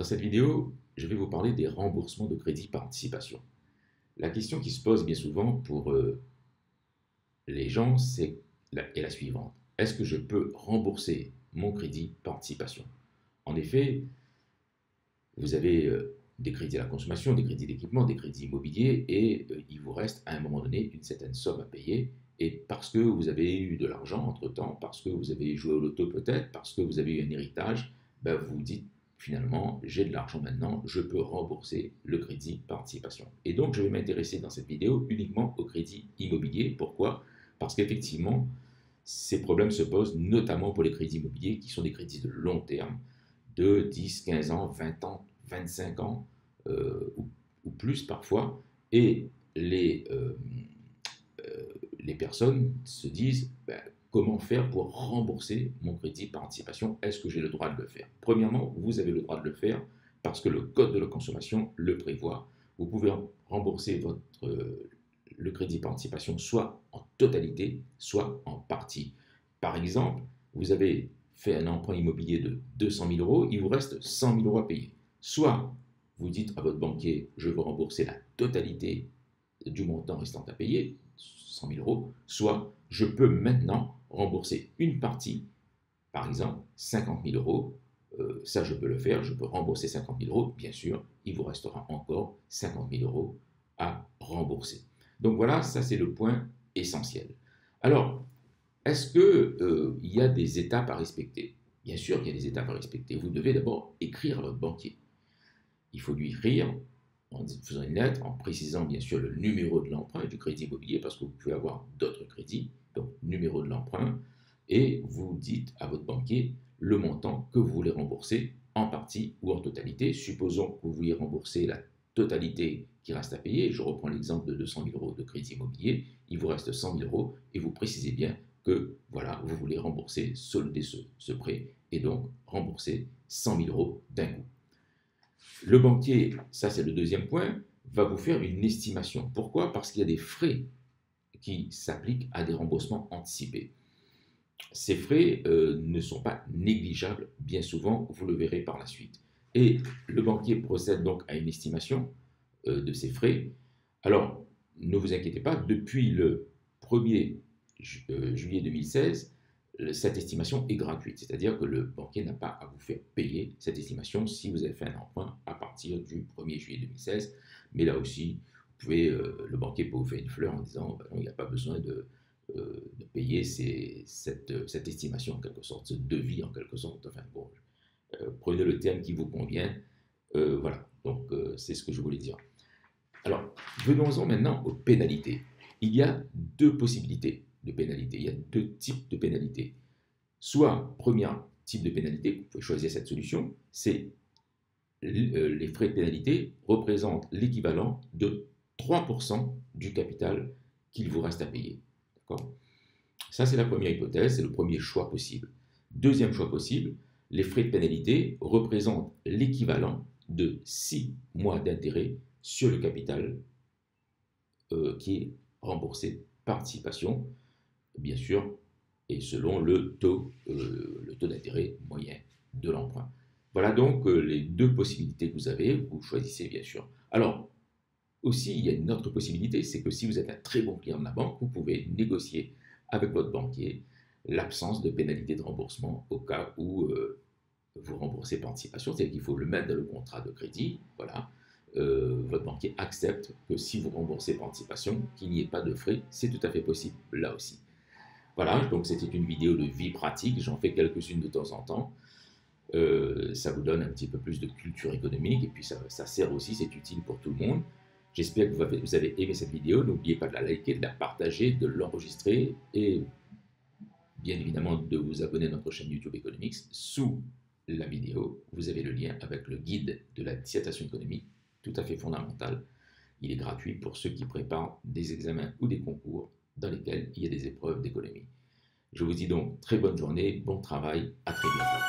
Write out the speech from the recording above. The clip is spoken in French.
Dans cette vidéo, je vais vous parler des remboursements de crédit par anticipation. La question qui se pose bien souvent pour les gens est la suivante. Est-ce que je peux rembourser mon crédit par anticipation? En effet, vous avez des crédits à la consommation, des crédits d'équipement, des crédits immobiliers et il vous reste à un moment donné une certaine somme à payer. Et parce que vous avez eu de l'argent entre-temps, parce que vous avez joué au loto peut-être, parce que vous avez eu un héritage, ben vous vous dites finalement, j'ai de l'argent maintenant, je peux rembourser le crédit par anticipation. Et donc, je vais m'intéresser dans cette vidéo uniquement au crédit immobilier. Pourquoi? Parce qu'effectivement, ces problèmes se posent notamment pour les crédits immobiliers qui sont des crédits de long terme, de 10, 15 ans, 20 ans, 25 ans ou plus parfois. Et les personnes se disent ben, comment faire pour rembourser mon crédit par anticipation? Est-ce que j'ai le droit de le faire? Premièrement, vous avez le droit de le faire parce que le Code de la consommation le prévoit. Vous pouvez rembourser le crédit par anticipation soit en totalité, soit en partie. Par exemple, vous avez fait un emprunt immobilier de 200 000 euros, il vous reste 100 000 euros à payer. Soit vous dites à votre banquier, je veux rembourser la totalité du montant restant à payer, 100 000 euros, soit je peux maintenant rembourser une partie, par exemple 50 000 euros, ça je peux le faire, je peux rembourser 50 000 euros, bien sûr, il vous restera encore 50 000 euros à rembourser. Donc voilà, ça c'est le point essentiel. Alors, est-ce qu'il y a des étapes à respecter? Bien sûr qu'il y a des étapes à respecter. Vous devez d'abord écrire à votre banquier. Il faut lui écrire en faisant une lettre, en précisant bien sûr le numéro de l'emprunt et du crédit immobilier, parce que vous pouvez avoir d'autres crédits, donc numéro de l'emprunt, et vous dites à votre banquier le montant que vous voulez rembourser en partie ou en totalité. Supposons que vous vouliez rembourser la totalité qui reste à payer. Je reprends l'exemple de 200 000 euros de crédit immobilier, il vous reste 100 000 euros et vous précisez bien que voilà, vous voulez rembourser, solder ce prêt et donc rembourser 100 000 euros d'un coup. Le banquier, ça c'est le deuxième point, va vous faire une estimation. Pourquoi? Parce qu'il y a des frais qui s'appliquent à des remboursements anticipés. Ces frais ne sont pas négligeables, bien souvent, vous le verrez par la suite. Et le banquier procède donc à une estimation de ces frais. Alors, ne vous inquiétez pas, depuis le 1er juillet 2016, cette estimation est gratuite, c'est-à-dire que le banquier n'a pas à vous faire payer cette estimation si vous avez fait un emprunt à partir du 1er juillet 2016. Mais là aussi, le banquier peut vous faire une fleur en disant il n'y a pas besoin de payer cette estimation en quelque sorte, ce devis en quelque sorte. Enfin bon, prenez le terme qui vous convient. Voilà, donc c'est ce que je voulais dire. Alors, venons-en maintenant aux pénalités. Il y a deux possibilités de pénalités. Il y a deux types de pénalités. Soit, premier type de pénalité, vous pouvez choisir cette solution, c'est les frais de pénalité représentent l'équivalent de 3% du capital qu'il vous reste à payer. Ça, c'est la première hypothèse, c'est le premier choix possible. Deuxième choix possible, les frais de pénalité représentent l'équivalent de 6 mois d'intérêt sur le capital qui est remboursé par anticipation, bien sûr, et selon le taux d'intérêt moyen de l'emprunt. Voilà donc les deux possibilités que vous avez, vous choisissez bien sûr. Alors, aussi, il y a une autre possibilité, c'est que si vous êtes un très bon client de la banque, vous pouvez négocier avec votre banquier l'absence de pénalité de remboursement au cas où vous remboursez par anticipation, c'est-à-dire qu'il faut le mettre dans le contrat de crédit, voilà. Votre banquier accepte que si vous remboursez par anticipation, qu'il n'y ait pas de frais, c'est tout à fait possible là aussi. Voilà, donc c'était une vidéo de vie pratique, j'en fais quelques-unes de temps en temps. Ça vous donne un petit peu plus de culture économique et puis ça sert aussi, c'est utile pour tout le monde. J'espère que vous avez aimé cette vidéo. N'oubliez pas de la liker, de la partager, de l'enregistrer et bien évidemment de vous abonner à notre chaîne YouTube Economics. Sous la vidéo, vous avez le lien avec le guide de la dissertation économique, tout à fait fondamental. Il est gratuit pour ceux qui préparent des examens ou des concours dans lesquels il y a des épreuves d'économie. Je vous dis donc très bonne journée, bon travail, à très bientôt.